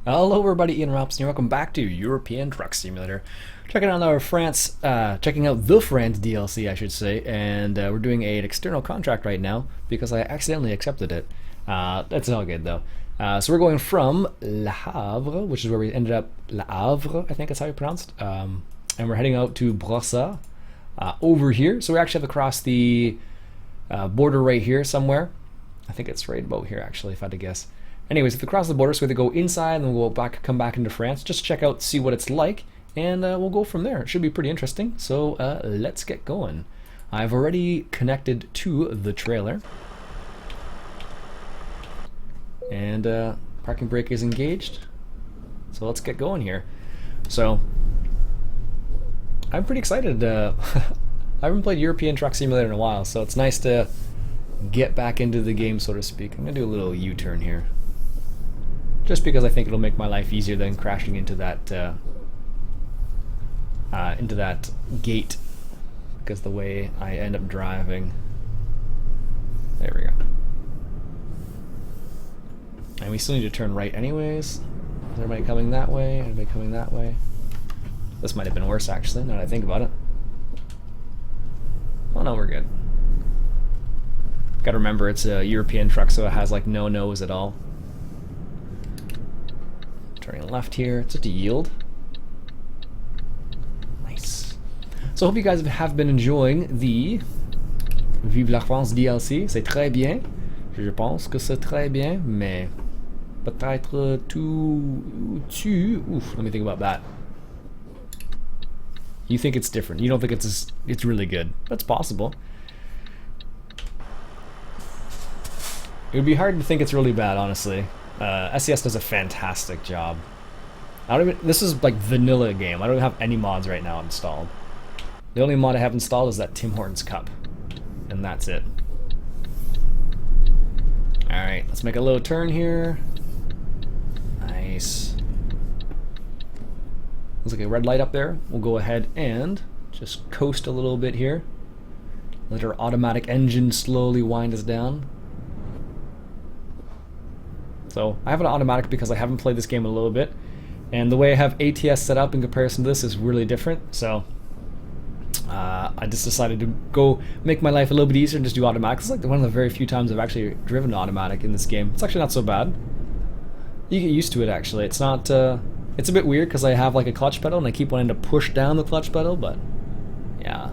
Hello everybody, Iain Robson here. Welcome back to European Truck Simulator. Checking out checking out the France DLC, I should say, and we're doing an external contract right now because I accidentally accepted it. That's all good though. So we're going from Le Havre, which is where we ended up. Le Havre, I think that's how you pronounced. And we're heading out to Brossa, over here. So we actually have to cross the border right here somewhere. I think it's right about here actually, if I had to guess. Anyways, if we cross the border, so we have to go inside and then we'll come back into France, just check out, see what it's like, and we'll go from there. It should be pretty interesting, so let's get going. I've already connected to the trailer. And parking brake is engaged, so let's get going here. So, I'm pretty excited. I haven't played European Truck Simulator in a while, so it's nice to get back into the game, so to speak. I'm going to do a little U-turn here. Just because I think it'll make my life easier than crashing into that gate, because the way I end up driving. There we go. And we still need to turn right anyways. Is everybody coming that way? Everybody coming that way? This might have been worse actually, now that I think about it. Oh no, we're good. Gotta remember it's a European truck, so it has like no nose at all. Turning left here, it's just a yield. Nice. So I hope you guys have been enjoying the Vive La France DLC. C'est très bien. Je pense que c'est très bien, mais peut-être Oof, let me think about that. You think it's different. You don't think it's really good. That's possible. It would be hard to think it's really bad, honestly. SES does a fantastic job. This is like vanilla game. I don't have any mods right now installed. The only mod I have installed is that Tim Hortons cup, and that's it. All right, let's make a little turn here. Nice. Looks like a red light up there. We'll go ahead and just coast a little bit here. Let our automatic engine slowly wind us down. So I have an automatic because I haven't played this game in a little bit, and the way I have ATS set up in comparison to this is really different. So I just decided to go make my life a little bit easier and just do automatic. It's like one of the very few times I've actually driven automatic in this game. It's actually not so bad. You get used to it actually. It's not. It's a bit weird because I have like a clutch pedal and I keep wanting to push down the clutch pedal, but yeah.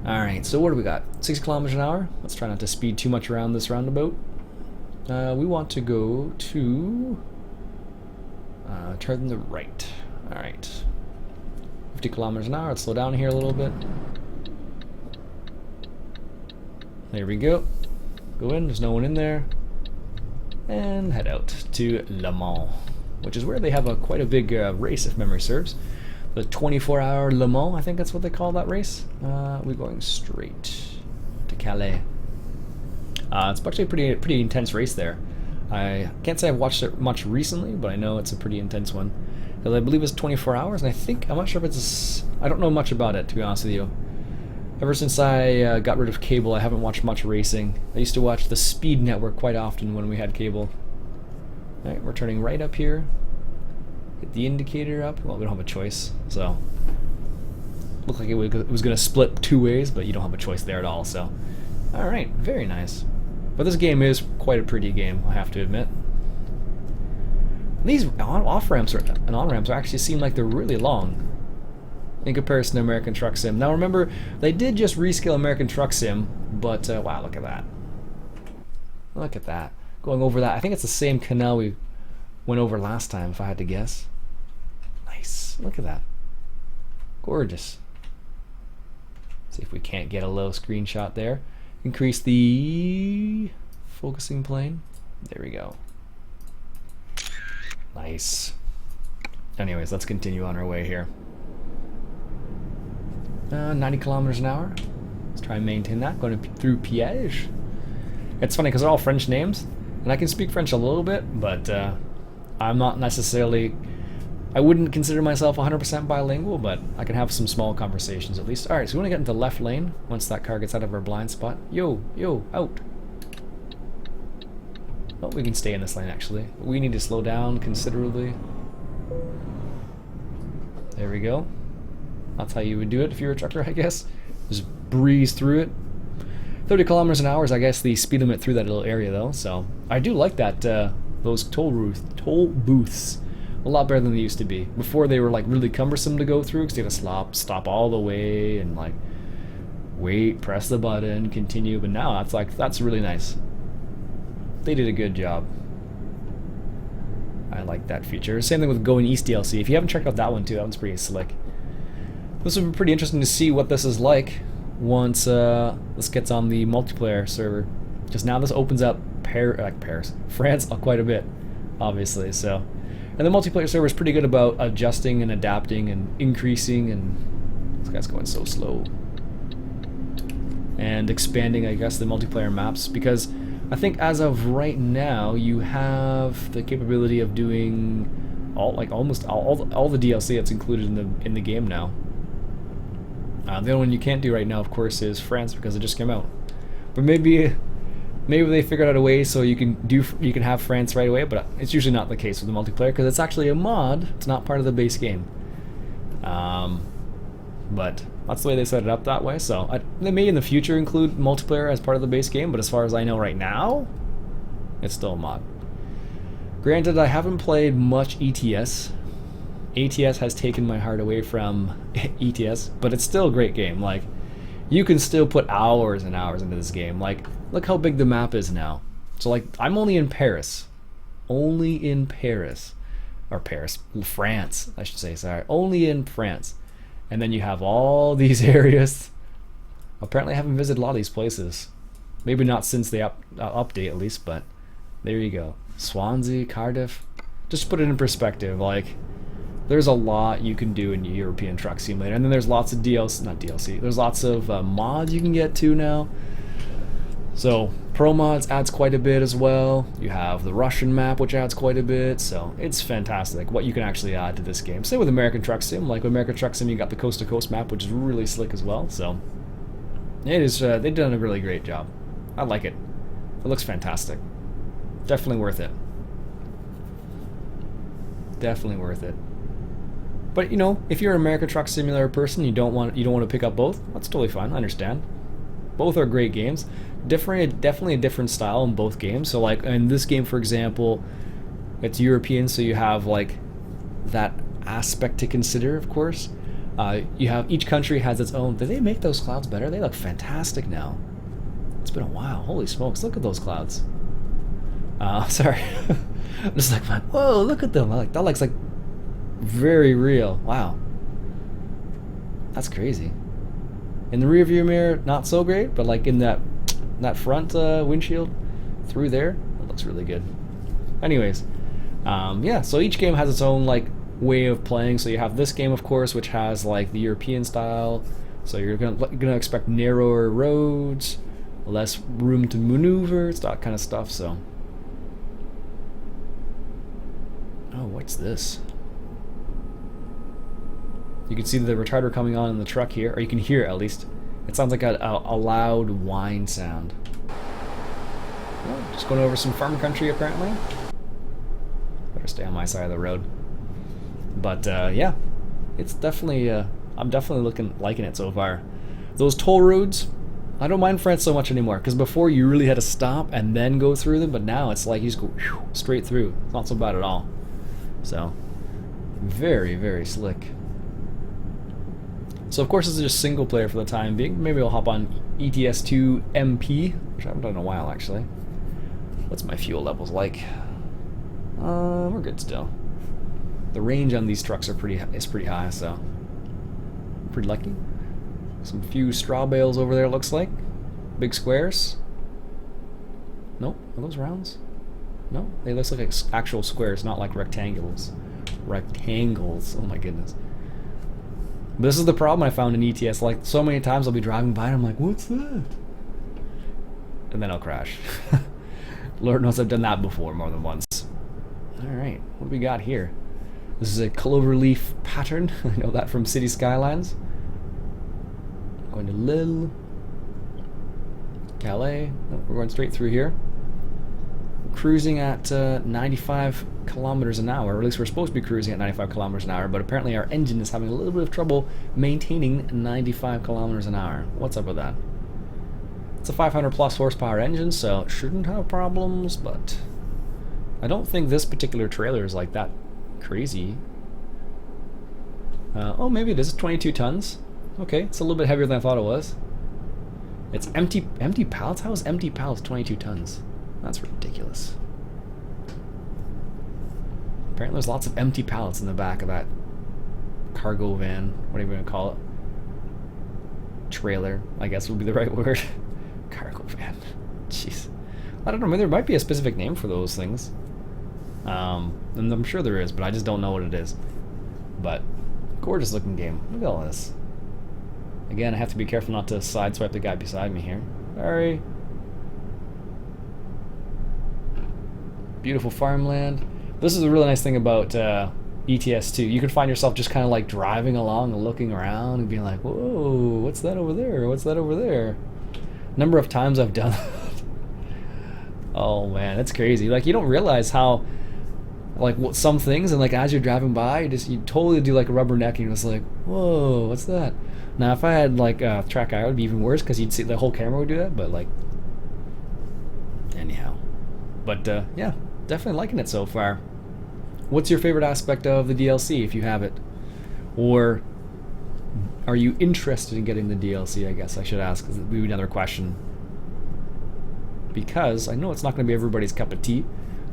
All right. So what do we got? 60 kilometers an hour. Let's try not to speed too much around this roundabout. We want to go to turn the right. Alright. 50 kilometers an hour. Let's slow down here a little bit. There we go. Go in. There's no one in there. And head out to Le Mans, which is where they have quite a big race, if memory serves. The 24-hour Le Mans, I think that's what they call that race. We're going straight to Calais. It's actually a pretty intense race there. I can't say I've watched it much recently, but I know it's a pretty intense one. Because I believe it's 24 hours, and I'm not sure if it's... I don't know much about it, to be honest with you. Ever since I got rid of cable, I haven't watched much racing. I used to watch the Speed Network quite often when we had cable. Alright, we're turning right up here. Get the indicator up. Well, we don't have a choice, so... Looked like it was going to split two ways, but you don't have a choice there at all, so... Alright, very nice. But this game is quite a pretty game, I have to admit. These off-ramps and on-ramps actually seem like they're really long in comparison to American Truck Sim. Now remember, they did just rescale American Truck Sim, but wow, look at that. Look at that. Going over that, I think it's the same canal we went over last time, if I had to guess. Nice, look at that. Gorgeous. See if we can't get a low screenshot there. Increase the focusing plane. There we go. Nice. Anyways, let's continue on our way here. 90 kilometers an hour. Let's try and maintain that. Going through Piège. It's funny because they're all French names, and I can speak French a little bit, but I'm not necessarily... I wouldn't consider myself 100% bilingual, but I can have some small conversations at least. Alright, so we want to get into left lane once that car gets out of our blind spot. Yo, out. Oh, we can stay in this lane actually. We need to slow down considerably. There we go. That's how you would do it if you were a trucker, I guess. Just breeze through it. 30 kilometers an hour is, I guess, the speed limit through that little area, though. So I do like that. Those toll booths, a lot better than they used to be. Before they were like really cumbersome to go through because you had to stop all the way and like wait, press the button, continue. But now that's really nice. They did a good job. I like that feature. Same thing with Going East DLC. If you haven't checked out that one too, that one's pretty slick. This would be pretty interesting to see what this is like once this gets on the multiplayer server, because now this opens up France quite a bit, obviously. So, and the multiplayer server is pretty good about adjusting and adapting and increasing, and this guy's going so slow, and expanding, I guess, the multiplayer maps, because I think as of right now you have the capability of doing almost all the DLC that's included in the game now. The only one you can't do right now, of course, is France, because it just came out. But maybe they figured out a way so you can have France right away. But it's usually not the case with the multiplayer, because it's actually a mod. It's not part of the base game. But that's the way they set it up that way. So they may in the future include multiplayer as part of the base game. But as far as I know right now, it's still a mod. Granted, I haven't played much ETS. ATS has taken my heart away from ETS, but it's still a great game. Like, you can still put hours and hours into this game. Like, look how big the map is now. So like, I'm only in Paris. Only in Paris. Or Paris. France, I should say, sorry. Only in France. And then you have all these areas. Apparently I haven't visited a lot of these places. Maybe not since the update at least, but there you go. Swansea, Cardiff. Just to put it in perspective, like, there's a lot you can do in European Truck Simulator, and then there's lots of DLC, there's lots of mods you can get to now. So Pro Mods adds quite a bit as well. You have the Russian map, which adds quite a bit, so it's fantastic what you can actually add to this game. Same with American Truck Sim. Like with American Truck Sim, you got the Coast to Coast map, which is really slick as well. So it is they've done a really great job. I like it. It looks fantastic. Definitely worth it. Definitely worth it. But you know, if you're an American Truck Simulator person, you don't want to pick up both. That's totally fine. I understand. Both are great games. Definitely a different style in both games. So like in this game, for example, it's European, so you have like that aspect to consider, of course. You have each country has its own. Did they make those clouds better? They look fantastic now. It's been a while. Holy smokes! Look at those clouds. Sorry. I'm just like, whoa! Look at them. That looks like very real. Wow. That's crazy. In the rear view mirror, not so great, but like in that front windshield through there, it looks really good. Anyways, yeah, so each game has its own like way of playing. So you have this game, of course, which has like the European style. So you're gonna expect narrower roads, less room to maneuver, it's that kind of stuff. So, oh, what's this? You can see the retarder coming on in the truck here, or you can hear it at least. It sounds like a loud whine sound. Oh, just going over some farm country apparently. Better stay on my side of the road. But yeah, it's definitely, I'm definitely liking it so far. Those toll roads, I don't mind France so much anymore, because before you really had to stop and then go through them, but now it's like you just go straight through. It's not so bad at all. So, very, very slick. So of course this is just single player for the time being. Maybe I'll hop on ETS2 MP, which I haven't done in a while actually. What's my fuel levels like? We're good still. The range on these trucks is pretty high, so pretty lucky. Some few straw bales over there, looks like. Big squares. Nope, are those rounds? No, they look like actual squares, not like rectangles. Rectangles, oh my goodness. This is the problem I found in ETS. Like, so many times I'll be driving by and I'm like, what's that? And then I'll crash. Lord knows I've done that before more than once. Alright, what do we got here? This is a cloverleaf pattern. I know that from City Skylines. Going to Lille. Calais. Nope, we're going straight through here. cruising at 95 kilometers an hour, or at least we're supposed to be cruising at 95 kilometers an hour, but apparently our engine is having a little bit of trouble maintaining 95 kilometers an hour. What's up with that? It's a 500 plus horsepower engine, so it shouldn't have problems, but I don't think this particular trailer is like that crazy. Oh, maybe it is 22 tons. Okay, it's a little bit heavier than I thought it was. It's empty pallets? How is empty pallets 22 tons? That's ridiculous. Apparently there's lots of empty pallets in the back of that cargo van, whatever you want to call it. Trailer, I guess would be the right word. Cargo van. Jeez. I don't know, maybe there might be a specific name for those things. And I'm sure there is, but I just don't know what it is. But, gorgeous looking game. Look at all this. Again, I have to be careful not to sideswipe the guy beside me here. Sorry. Beautiful farmland. This is a really nice thing about ETS2. You can find yourself just kind of like driving along and looking around and being like, whoa, what's that over there? What's that over there? Number of times I've done that. Oh man, it's crazy. Like, you don't realize how, like, what some things, and like as you're driving by, you totally do like a rubbernecking. And it's like, whoa, what's that? Now, if I had like track eye, it would be even worse because you'd see the whole camera would do that. But like, anyhow, but yeah, definitely liking it so far. What's your favorite aspect of the DLC if you have it, or are you interested in getting the DLC? I guess I should ask, because it would be another question. Because I know it's not going to be everybody's cup of tea.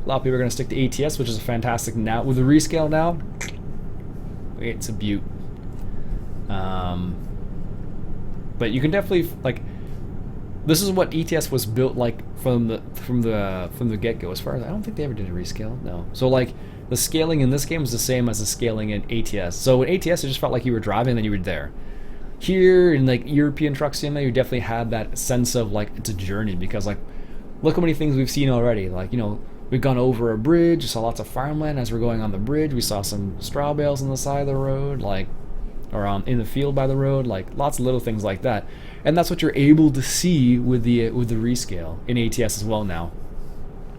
A lot of people are going to stick to ATS, which is a fantastic now. With the rescale now, it's a beaut. But you can definitely, like, this is what ETS was built like from the get-go. As far as I don't think they ever did a rescale. No. So like the scaling in this game is the same as the scaling in ATS. So in ATS it just felt like you were driving and then you were there. Here in like European Truck Sim, you definitely had that sense of like it's a journey, because like look how many things we've seen already. Like, you know, we've gone over a bridge, we saw lots of farmland as we're going on the bridge. We saw some straw bales on the side of the road, like, or in the field by the road, like lots of little things like that. And that's what you're able to see with the rescale in ATS as well now,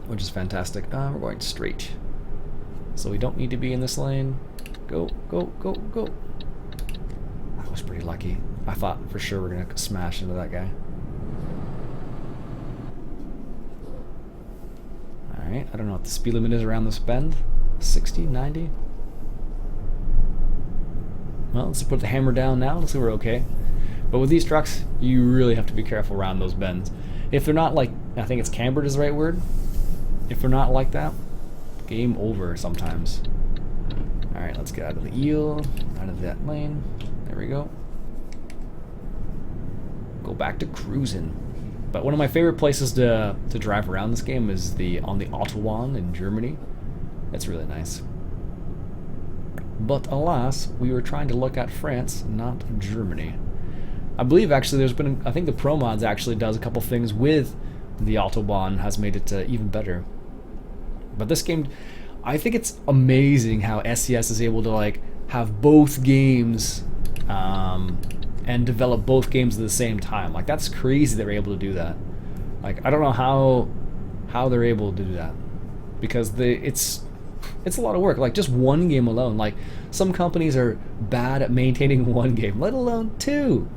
which is fantastic. We're going straight, so we don't need to be in this lane. Go, go, go, go. I was pretty lucky. I thought for sure we're gonna smash into that guy. Alright, I don't know what the speed limit is around this bend. 60, 90? Well, let's put the hammer down now. Let's see we're okay. But with these trucks, you really have to be careful around those bends. If they're not like, I think it's cambered is the right word. If they're not like that, game over sometimes. Alright, let's get out of the eel, out of that lane. There we go. Go back to cruising. But one of my favorite places to drive around this game is on the Autobahn in Germany. It's really nice. But alas, we were trying to look at France, not Germany. I believe actually there's been, I think the Pro Mods actually does a couple things with the Autobahn, has made it even better. But this game, I think it's amazing how SCS is able to like have both games and develop both games at the same time. Like, that's crazy they're able to do that. Like, I don't know how they're able to do that, because it's a lot of work. Like, just one game alone. Like, some companies are bad at maintaining one game, let alone two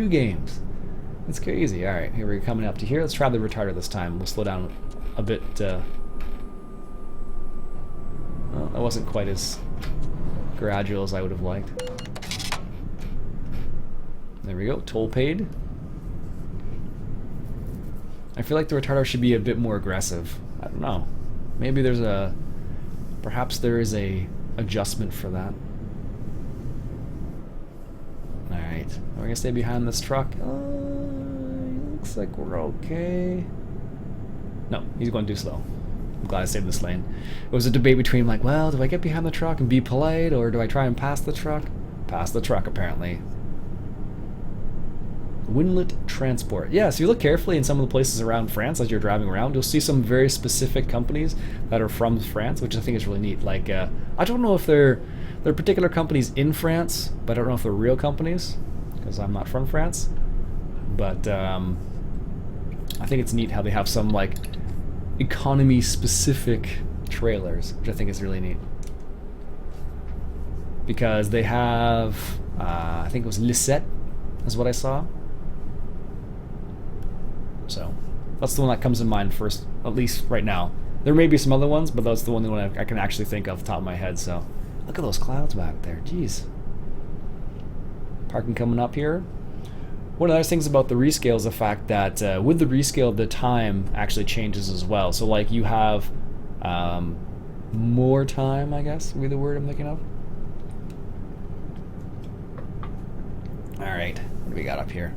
games. It's crazy. All right, here we're coming up to here. Let's try the retarder this time. We'll slow down a bit. Well, that wasn't quite as gradual as I would have liked. There we go, toll paid. I feel like the retarder should be a bit more aggressive. I don't know. Maybe perhaps there is a adjustment for that. Alright, we're gonna stay behind this truck. Looks like we're okay. No, he's going too slow. I'm glad I stayed in this lane. It was a debate between like, well, do I get behind the truck and be polite, or do I try and pass the truck? Pass the truck, apparently. Winlet transport. Yeah, so you look carefully in some of the places around France as you're driving around, you'll see some very specific companies that are from France, which I think is really neat. Like, I don't know if they're particular companies in France, but I don't know if they're real companies, because I'm not from France. But I think it's neat how they have some like economy specific trailers, which I think is really neat. Because they have, I think it was Lisette, is what I saw. So that's the one that comes in mind first, at least right now. There may be some other ones, but that's the only one I can actually think of off the top of my head. So look at those clouds back there. Jeez. Parking coming up here. One of the nice things about the rescale is the fact that with the rescale, the time actually changes as well. So like you have more time, I guess, would be the word I'm thinking of. Alright, what do we got up here?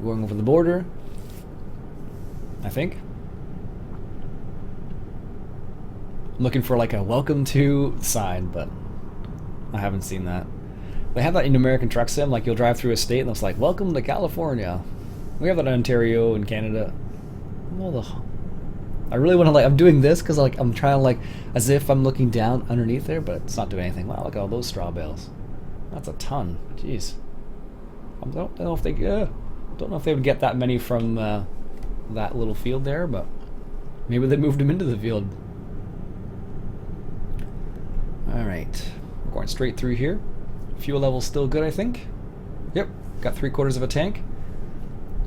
Going over the border, I think. I'm looking for like a welcome to sign, but I haven't seen that. They have that in American Truck Sim, like you'll drive through a state and it's like, welcome to California. We have that in Ontario and Canada. I really want to like, I'm doing this because like I'm trying to like, as if I'm looking down underneath there, but it's not doing anything. Wow, look at all those straw bales. That's a ton. Jeez. I don't know if they, don't know if they would get that many from that little field there, but maybe they moved them into the field. Alright, we're going straight through here. Fuel level's still good, I think. Yep, got 3/4 of a tank.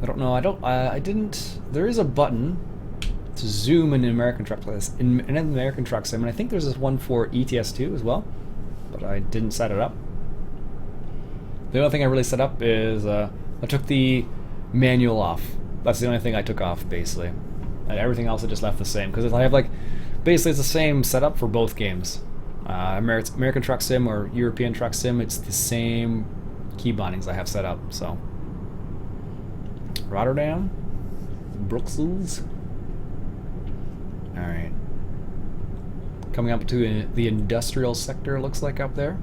I don't know, I didn't, there is a button to zoom in an American Truck in an American Truck Sim, and I think there's this one for ETS2 as well, but I didn't set it up. The only thing I really set up is I took the manual off. That's the only thing I took off, basically. And everything else I just left the same, because I have like, basically it's the same setup for both games. American Truck Sim or European Truck Sim, it's the same key bindings I have set up, so. Rotterdam, Brussels. Alright. Coming up to the industrial sector, looks like up there.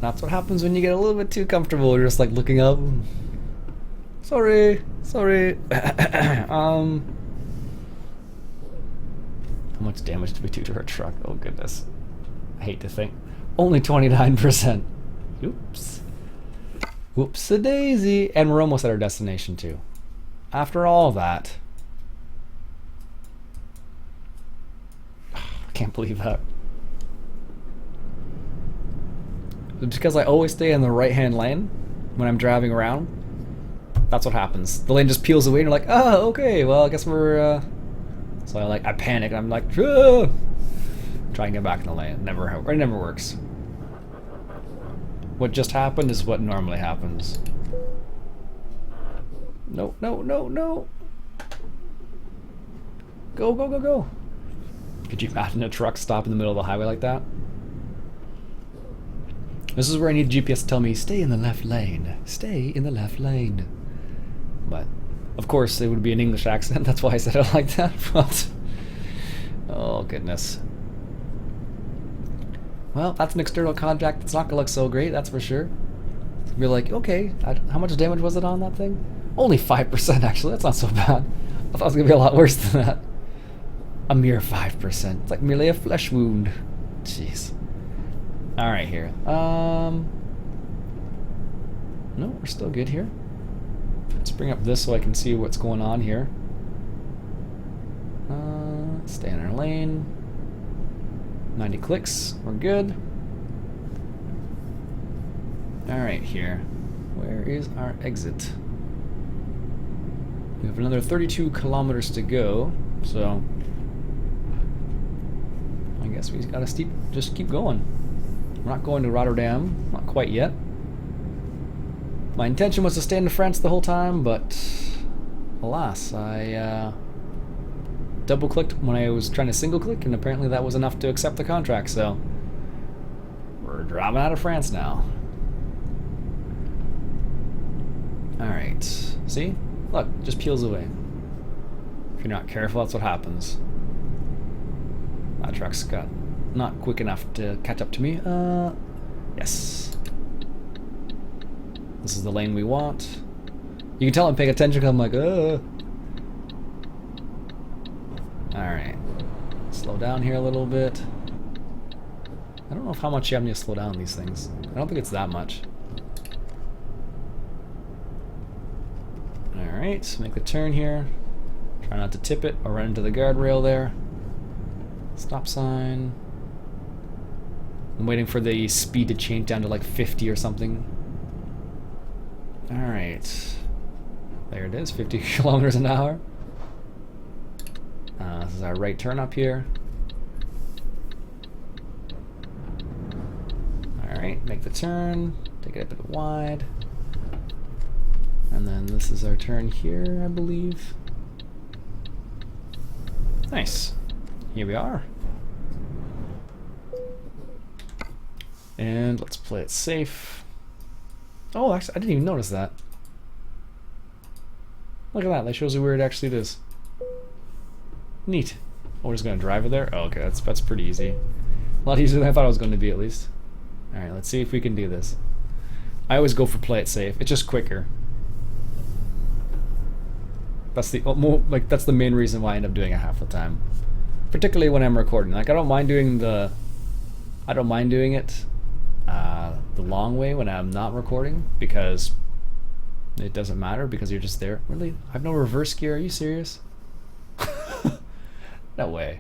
That's what happens when you get a little bit too comfortable. You're just like looking up. Sorry. How much damage did we do to her truck? Oh goodness. I hate to think. Only 29%. Oops. Whoops-a-daisy. And we're almost at our destination too. After all that. I can't believe that. It's because I always stay in the right-hand lane when I'm driving around. That's what happens. The lane just peels away and you're like, oh, okay, well, I guess we're, So I panic and I'm like, ah! Try and get back in the lane. It never works. What just happened is what normally happens. No. Go. Could you imagine a truck stop in the middle of the highway like that? This is where I need GPS to tell me, stay in the left lane. Stay in the left lane. But, of course, it would be an English accent. That's why I said it like that. But, oh, goodness. Well, that's an external contact. It's not going to look so great, that's for sure. You're like, okay, how much damage was it on that thing? Only 5%, actually. That's not so bad. I thought it was going to be a lot worse than that. A mere 5%. It's like merely a flesh wound. Jeez. Alright, here. No, we're still good here. Let's bring up this so I can see what's going on here. Stay in our lane. 90 clicks. We're good. Alright, here. Where is our exit? We have another 32 kilometers to go, so I guess we gotta just keep going. We're not going to Rotterdam, not quite yet. My intention was to stay in France the whole time, but alas, I double-clicked when I was trying to single-click, and apparently that was enough to accept the contract, so we're driving out of France now. Alright, see? Look, just peels away. If you're not careful, that's what happens. That truck's got not quick enough to catch up to me. Yes. This is the lane we want. You can tell I'm paying attention because I'm like, Alright. Slow down here a little bit. I don't know how much you have to slow down these things. I don't think it's that much. Alright, make the turn here. Try not to tip it or run into the guardrail there. Stop sign. I'm waiting for the speed to change down to like 50 or something. Alright. There it is, 50 kilometers an hour. This is our right turn up here. Alright, make the turn. Take it a bit wide. And then this is our turn here, I believe. Nice. Here we are. And let's play it safe. Oh, actually, I didn't even notice that. Look at that. That shows you where it actually is. Neat. Oh, we're just going to drive it there? Oh, okay, that's pretty easy. A lot easier than I thought it was going to be, at least. Alright, let's see if we can do this. I always go for play it safe. It's just quicker. That's the that's the main reason why I end up doing it half the time. Particularly when I'm recording. Like I don't mind doing it the long way when I'm not recording, because it doesn't matter, because you're just there. Really? I have no reverse gear? Are you serious? No way.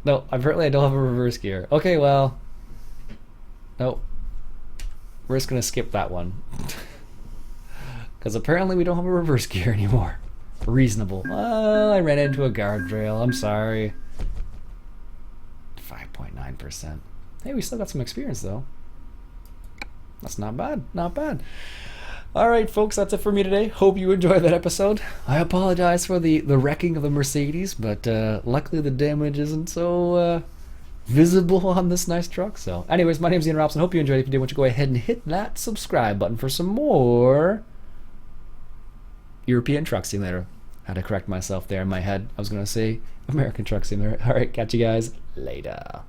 No, apparently I don't have a reverse gear. Okay, well. Nope. We're just gonna skip that one. Because apparently we don't have a reverse gear anymore. Reasonable. I ran into a guardrail. I'm sorry. 5.9%. Hey, we still got some experience though. That's not bad. Not bad. Alright folks, that's it for me today. Hope you enjoyed that episode. I apologize for the wrecking of the Mercedes, but luckily the damage isn't so visible on this nice truck. So anyways, my name's Iain Robson. Hope you enjoyed. If you did, why don't you go ahead and hit that subscribe button for some more European Truck Simulator. Had to correct myself there in my head. I was going to say American Truck Simulator. Alright, catch you guys later.